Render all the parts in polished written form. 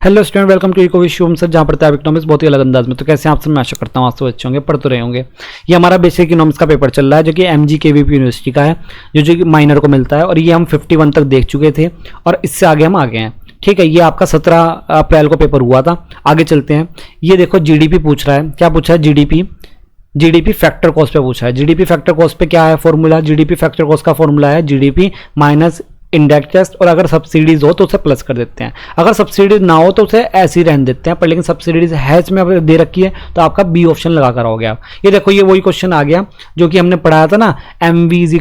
Hello student, welcome to इकोविशुम sir, जहाँ पढ़ता है इकोनॉमिक्स बहुत ही अलग अंदाज में। तो कैसे आप सब, मैं आशा करता हूँ आप सब अच्छे होंगे, पढ़ तो रहे होंगे। ये हमारा बेसिक इकोनॉमिक्स का पेपर चल रहा है जो कि MGKVP यूनिवर्सिटी का है, जो कि माइनर को मिलता है। और ये हम 51 तक देख चुके थे और इससे आगे हम आगे हैं। ठीक है, ये आपका 17 अप्रैल को पेपर हुआ था। आगे चलते हैं। ये देखो GDP पूछ रहा है। क्या पूछा है? जीडीपी फैक्टर कॉस्ट पे पूछा है। जीडीपी फैक्टर कॉस्ट पे क्या है फॉर्मूला? जीडीपी फैक्टर कॉस्ट का फॉर्मूला है जीडीपी माइनस इंडेक्स टेस्ट, और अगर सब्सिडीज हो तो उसे प्लस कर देते हैं, अगर सब्सिडीज ना हो तो उसे ऐसे ही रहने देते हैं। पर लेकिन सब्सिडीज है इसमें अगर दे रखी है तो आपका बी ऑप्शन लगा कर हो गया। ये देखो, ये वही क्वेश्चन आ गया जो कि हमने पढ़ाया था ना, MV =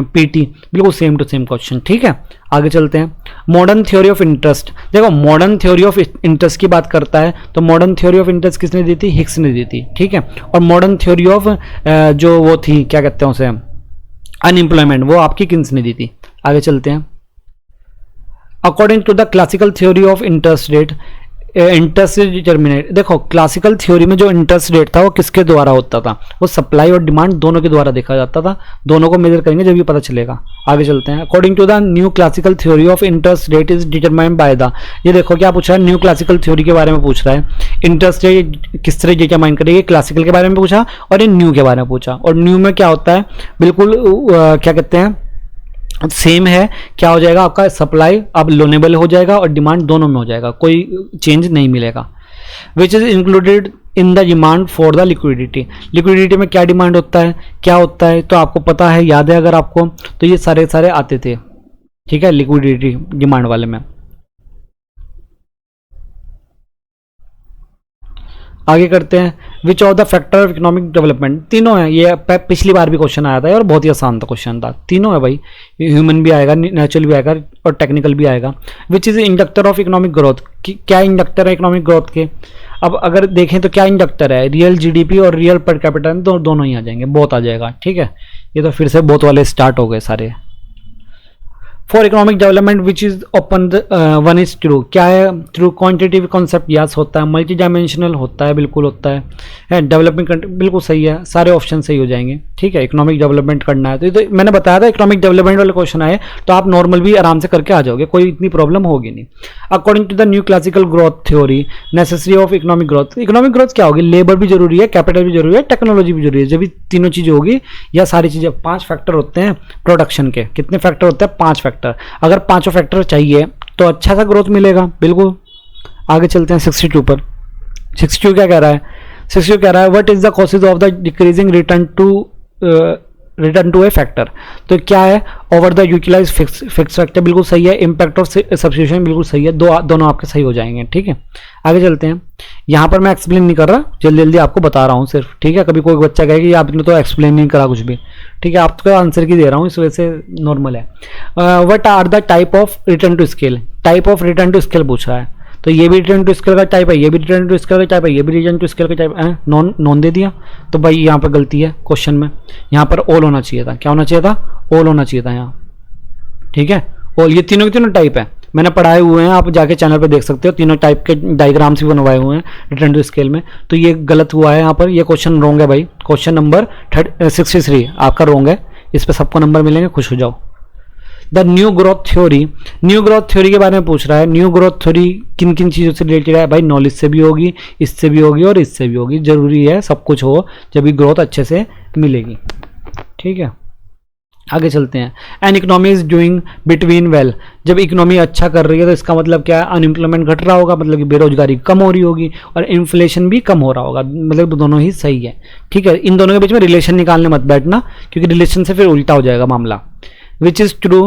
PT, बिल्कुल सेम टू सेम क्वेश्चन। ठीक है, आगे चलते हैं। Modern theory of interest. देखो, मॉडर्न थ्योरी ऑफ इंटरेस्ट की बात करता है तो मॉडर्न थ्योरी ऑफ इंटरेस्ट किसने दी थी? हिक्स ने दी थी। ठीक है, और मॉडर्न थ्योरी ऑफ जो वो थी, क्या कहते हैं उसे, अनएम्प्लॉयमेंट, वो आपकी किन्स ने दी थी। आगे चलते हैं। According to the classical theory of interest rate, interest determinate. देखो, क्लासिकल थ्योरी में जो इंटरेस्ट रेट था वो किसके द्वारा होता था? वो सप्लाई और डिमांड दोनों के द्वारा देखा जाता था। दोनों को मेजर करेंगे जब ये पता चलेगा। आगे चलते हैं। According to the new classical theory of interest rate is determined by the, ये देखो क्या पूछा है, न्यू क्लासिकल थ्योरी के बारे में पूछ रहा है। इंटरेस्ट रेट किस तरह डिटरमाइन करेगी? क्लासिकल के बारे में पूछा और ये न्यू के बारे में पूछा। और न्यू में क्या होता है? बिल्कुल क्या कहते हैं, सेम है। क्या हो जाएगा आपका? सप्लाई अब लोनेबल हो जाएगा और डिमांड दोनों में हो जाएगा, कोई चेंज नहीं मिलेगा। Which is included in the demand for the liquidity. Liquidity में क्या डिमांड होता है, क्या होता है, तो आपको पता है, याद है अगर आपको, तो ये सारे आते थे। ठीक है, लिक्विडिटी डिमांड वाले में। आगे करते हैं। Which of the factor of economic development, तीनों है। ये पिछली बार भी क्वेश्चन आया था और बहुत ही आसान था क्वेश्चन था। तीनों है भाई, ह्यूमन भी आएगा, नेचुरल भी आएगा और टेक्निकल भी आएगा। Which is inductor of economic growth, क्या इंडक्टर है इकोनॉमिक ग्रोथ के? अब अगर देखें तो क्या इंडक्टर है? रियल GDP और रियल पर कैपिटा, दोनों ही आ जाएंगे, बहुत आ जाएगा। ठीक है, ये तो फिर से बहुत वाले स्टार्ट हो गए सारे। For economic development which is open one is true, क्या है? ट्रू क्वांटिटेटिव कॉन्सेप्ट यस होता है, मल्टी डायमेंशनल होता है, बिल्कुल होता है डेवलपमेंट, बिल्कुल सही है, सारे ऑप्शन सही हो जाएंगे। ठीक है, इकोनॉमिक डेवलपमेंट करना है तो मैंने बताया था इकोनॉमिक डेवलपमेंट वाले क्वेश्चन आए तो आप नॉर्मल भी आराम से करके आ जाओगे, कोई इतनी प्रॉब्लम होगी नहीं। According to the new classical growth theory necessary of economic growth, economic growth क्या होगी? लेबर भी जरूरी है, कैपिटल भी जरूरी है, टेक्नोलॉजी भी जरूरी है। जब भी तीनों चीजें होगी या सारी चीजें, 5 फैक्टर होते हैं प्रोडक्शन के। कितने फैक्टर होते हैं? 5 फैक्टर। अगर 5 फैक्टर चाहिए तो अच्छा सा ग्रोथ मिलेगा, बिल्कुल। आगे चलते हैं 62 पर। 62 क्या कह रहा है? 62 कह रहा है what is the causes of the decreasing return to a factor. तो क्या है? Over the utilize fix factor, बिल्कुल सही है। इम्पैक्ट ऑफ सब्स्टिट्यूशन, बिल्कुल सही है। दोनों आपके सही हो जाएंगे। ठीक है, आगे चलते हैं। यहाँ पर मैं एक्सप्लेन नहीं कर रहा, जल्दी जल्दी आपको बता रहा हूँ सिर्फ। ठीक है, कभी कोई बच्चा कहे कि आपने तो एक्सप्लेन नहीं करा कुछ भी। ठीक है, आपको आंसर की दे रहा हूँ, इस वजह से नॉर्मल है। What are the type of return to scale, type of return to scale पूछ रहा है। तो ये भी रिटर्न टू स्केल का टाइप है, ये भी रिटर्न टू स्केल का टाइप है, ये भी रिटर्न टू स्केल का टाइप है। नॉन दे दिया तो भाई यहाँ पर गलती है क्वेश्चन में। यहाँ पर ऑल होना चाहिए था। क्या होना चाहिए था? ऑल होना चाहिए था यहाँ। ठीक है, ऑल, ये तीनों के तीनों टाइप है, मैंने पढ़ाए हुए हैं, आप जाके चैनल पे देख सकते हो। तीनों टाइप के डायग्राम्स भी बनवाए हुए हैं रिटर्न टू स्केल में। तो ये गलत हुआ है यहाँ पर, ये क्वेश्चन रॉन्ग है भाई। क्वेश्चन नंबर 63 आपका रॉन्ग है, इस पर सबको नंबर मिलेंगे, खुश हो जाओ। The new growth theory, new growth theory के बारे में पूछ रहा है। न्यू ग्रोथ थ्योरी किन किन चीज़ों से रिलेटेड है भाई? नॉलेज से भी होगी, इससे भी होगी और इससे भी होगी। जरूरी है सब कुछ हो, जब भी ग्रोथ अच्छे से मिलेगी। ठीक है, आगे चलते हैं। An economy is doing between well, जब इकोनॉमी अच्छा कर रही है तो इसका मतलब क्या है? अनएम्प्लॉयमेंट घट रहा होगा, मतलब कि बेरोजगारी कम हो रही होगी, और इन्फ्लेशन भी कम हो रहा होगा, मतलब दोनों ही सही है। ठीक है, इन दोनों के बीच में रिलेशन निकालने मत बैठना, क्योंकि रिलेशन से फिर उल्टा हो जाएगा मामला। Which is true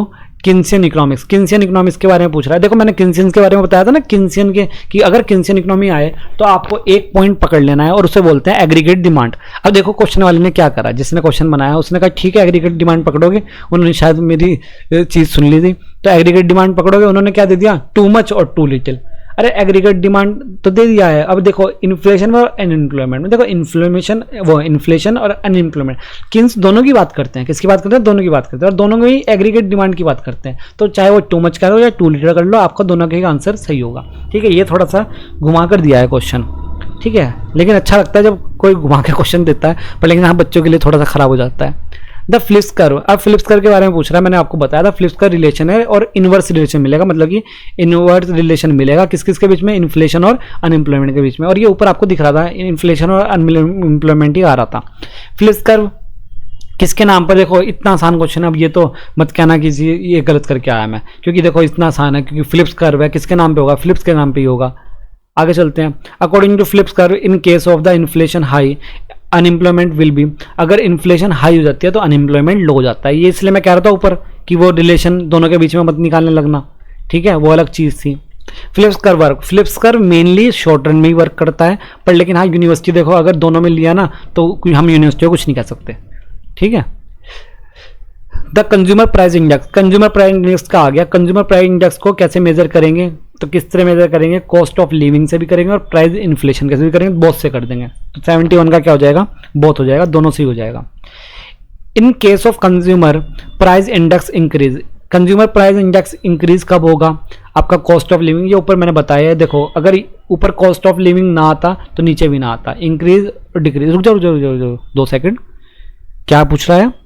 Keynesian economics, Keynesian economics के बारे में पूछ रहा है। देखो, मैंने किन्सियन के बारे में बताया था ना, किन्सियन के, कि अगर किन्सियन इकोनॉमी आए तो आपको एक पॉइंट पकड़ लेना है और उसे बोलते हैं एग्रीगेट डिमांड। अब देखो क्वेश्चन वाले ने क्या करा, जिसने क्वेश्चन बनाया उसने कहा ठीक है एग्रीगेट डिमांड पकड़ोगे, उन्होंने शायद मेरी चीज़ सुन ली थी, तो एग्रीगेट डिमांड पकड़ोगे, उन्होंने क्या दे दिया? टू मच और टू लिटिल। अरे एग्रीगेट डिमांड तो दे दिया है। अब देखो इन्फ्लेशन और अनएम्प्लॉयमेंट में, देखो इन्फ्लेशन और अनएम्प्लॉयमेंट किन्स दोनों की बात करते हैं। किसकी बात करते हैं? दोनों की बात करते हैं, और दोनों में ही एग्रीगेट डिमांड की बात करते हैं। तो चाहे वो टू मच कर लो या 2 लीटर कर लो, आपका दोनों का आंसर सही होगा। ठीक है, ये थोड़ा सा घुमा कर दिया है क्वेश्चन। ठीक है, लेकिन अच्छा लगता है जब कोई घुमा के क्वेश्चन देता है, पर लेकिन हाँ बच्चों के लिए थोड़ा सा खराब हो जाता है। द फ्लिप्स कर्व, अब फ्लिप्स कर्व के बारे में पूछ रहा है, मैंने आपको बताया था फ्लिप्स कर्व रिलेशन है और इनवर्स रिलेशन मिलेगा, मतलब कि इनवर्स रिलेशन मिलेगा किस किस के बीच में, इन्फ्लेशन और अनएम्प्लॉयमेंट के बीच में। और ये ऊपर आपको दिख रहा था इन्फ्लेशन और अनएम्प्लॉयमेंट ही आ रहा था। फ्लिप्स कर्व किसके नाम पर, देखो इतना आसान क्वेश्चन है, अब ये तो मत कहना कि ये गलत करके आया मैं, क्योंकि देखो इतना आसान है, क्योंकि फ्लिप्स कर्व है, किसके नाम पे होगा, फ्लिप्स के नाम पे ही होगा। आगे चलते हैं। According to Phillips curve in case of the inflation high unemployment will be, अगर इन्फ्लेशन हाई हो जाती है तो अनएम्प्लॉयमेंट लो हो जाता है। ये इसलिए मैं कह रहा था ऊपर कि वो रिलेशन दोनों के बीच में मत निकालने लगना, ठीक है, वो अलग चीज़ थी। Phillips curve work, Phillips curve mainly short run में ही वर्क करता है, पर लेकिन हाँ यूनिवर्सिटी देखो अगर दोनों में लिया ना तो हम यूनिवर्सिटी को कुछ नहीं कह सकते, ठीक है। The consumer price index, consumer price index का आ गया। कंज्यूमर प्राइस इंडेक्स को कैसे मेजर करेंगे, तो किस तरह मेजर करेंगे, कॉस्ट ऑफ लिविंग से भी करेंगे और प्राइस इन्फ्लेशन कैसे भी करेंगे, बोथ से कर देंगे। तो 71 का क्या हो जाएगा, बोथ हो जाएगा, दोनों से ही हो जाएगा। इन case of consumer price index increase, consumer price index increase कब होगा, आपका कॉस्ट ऑफ लिविंग, ये ऊपर मैंने बताया है, देखो अगर ऊपर कॉस्ट ऑफ लिविंग ना आता तो नीचे भी ना आता, इंक्रीज और डिक्रीज। रुक जाओ 2 सेकेंड, क्या पूछ रहा है,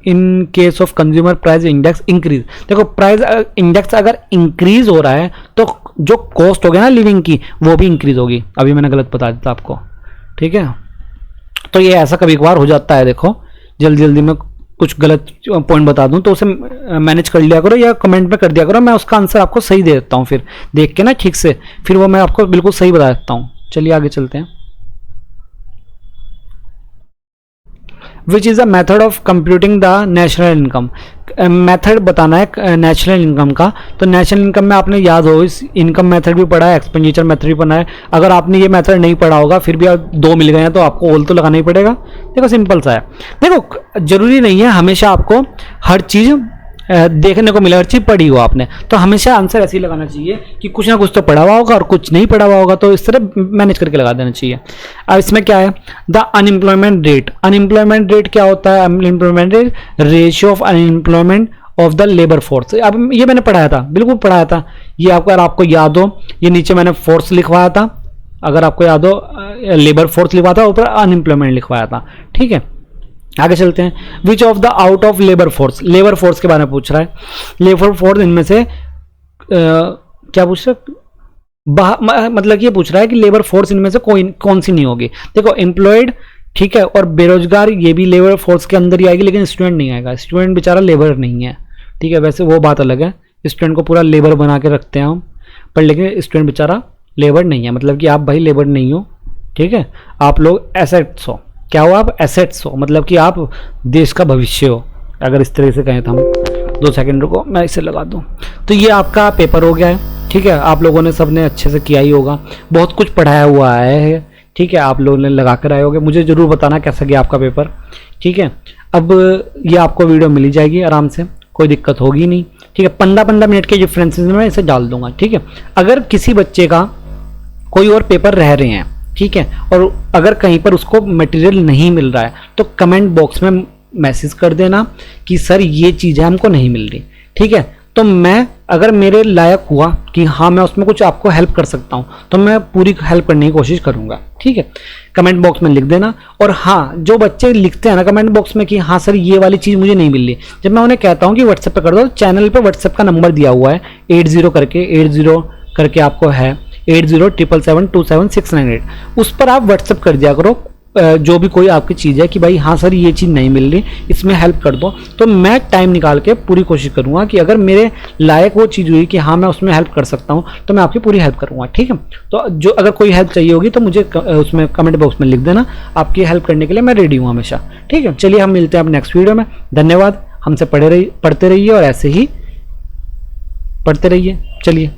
इन case of consumer price index increase, देखो प्राइस इंडेक्स अगर इंक्रीज हो रहा है तो जो कॉस्ट हो गया ना लिविंग की वो भी इंक्रीज होगी। अभी मैंने गलत बता दिया आपको, ठीक है। तो ये ऐसा कभी कभार हो जाता है, देखो जल्दी जल्दी में कुछ गलत पॉइंट बता दूं तो उसे मैनेज कर लिया करो या कमेंट में कर दिया करो, मैं उसका आंसर आपको सही दे देता हूँ, फिर देख के ना ठीक से, फिर वो मैं आपको बिल्कुल सही बता देता हूँ। चलिए आगे चलते हैं। Which is a method of computing the national income, method बताना है नेशनल इनकम का। तो नेशनल इनकम में आपने याद हो इस इनकम मेथड भी पढ़ा है, एक्सपेंडिचर मेथड भी पढ़ा है। अगर आपने ये मेथड नहीं पढ़ा होगा फिर भी आप 2 मिल गए हैं तो आपको ओल तो लगाना ही पड़ेगा। देखो सिंपल सा है, देखो जरूरी नहीं है हमेशा आपको हर चीज़ देखने को मिले, हर चीज़ पढ़ी हो आपने, तो हमेशा आंसर ऐसे ही लगाना चाहिए कि कुछ ना कुछ तो पढ़ा हुआ होगा और कुछ नहीं पढ़ा हुआ होगा, तो इस तरह मैनेज करके लगा देना चाहिए। अब इसमें क्या है, the unemployment rate, unemployment rate क्या होता है, unemployment rate ratio of unemployment of the labour force. अब ये मैंने पढ़ाया था, बिल्कुल पढ़ाया था, ये अगर आपको याद हो, ये नीचे मैंने फोर्स लिखवाया था, अगर आपको याद हो लेबर फोर्स लिखवाया था, ऊपर अनएम्प्लॉयमेंट लिखवाया था, ठीक है। आगे चलते हैं। Which of the out of labour force, labour force के बारे में पूछ रहा है। लेबर फोर्स इनमें से क्या पूछ रहा है, मतलब ये पूछ रहा है कि लेबर फोर्स इनमें से कौन सी नहीं होगी। देखो एम्प्लॉयड, ठीक है, और बेरोजगार ये भी लेबर फोर्स के अंदर ही आएगी, लेकिन स्टूडेंट नहीं आएगा, स्टूडेंट बेचारा लेबर नहीं है, ठीक है। वैसे वो बात अलग है, स्टूडेंट को पूरा लेबर बना के रखते हैं हम, पर लेकिन स्टूडेंट बेचारा लेबर नहीं है, मतलब कि आप भाई लेबर नहीं हो, ठीक है, आप लोग एसेट्स हो। क्या हो, आप एसेट्स हो, मतलब कि आप देश का भविष्य हो, अगर इस तरह से कहें तो हम। 2 सेकंड रुको मैं इसे लगा दूं। तो ये आपका पेपर हो गया है, ठीक है, आप लोगों ने सबने अच्छे से किया ही होगा, बहुत कुछ पढ़ाया हुआ है, ठीक है, आप लोगों ने लगा कर आए होगे। मुझे ज़रूर बताना कैसा गया आपका पेपर, ठीक है। अब ये आपको वीडियो मिली जाएगी आराम से, कोई दिक्कत होगी नहीं, ठीक है। 15-15 मिनट के डिफरेंसेस में मैं इसे डाल दूंगा, ठीक है। अगर किसी बच्चे का कोई और पेपर रह रहे हैं, ठीक है, और अगर कहीं पर उसको मटेरियल नहीं मिल रहा है तो कमेंट बॉक्स में मैसेज कर देना कि सर ये चीज़ है हमको नहीं मिल रही, ठीक है। तो मैं अगर मेरे लायक हुआ कि हाँ मैं उसमें कुछ आपको हेल्प कर सकता हूँ तो मैं पूरी हेल्प करने की कोशिश करूँगा, ठीक है। कमेंट बॉक्स में लिख देना। और हाँ, जो बच्चे लिखते हैं ना कमेंट बॉक्स में कि हाँ सर ये वाली चीज़ मुझे नहीं मिल रही, जब मैं उन्हें कहता हूँ कि व्हाट्सएप पे कर दो, चैनल पे व्हाट्सएप का नंबर दिया हुआ है 80 करके आपको है 8077727698, उस पर आप व्हाट्सएप कर दिया करो जो भी कोई आपकी चीज़ है कि भाई हाँ सर ये चीज़ नहीं मिल रही, इसमें हेल्प कर दो। तो मैं टाइम निकाल के पूरी कोशिश करूँगा कि अगर मेरे लायक वो चीज़ हुई कि हाँ मैं उसमें हेल्प कर सकता हूँ तो मैं आपकी पूरी हेल्प करूँगा, ठीक है। तो जो अगर कोई हेल्प चाहिए होगी तो मुझे उसमें कमेंट बॉक्स में लिख देना, आपकी हेल्प करने के लिए मैं रेडी हूँ हमेशा, ठीक है। चलिए हम मिलते हैं अब नेक्स्ट वीडियो में। धन्यवाद, हमसे पढ़ते रहिए और ऐसे ही पढ़ते रहिए। चलिए।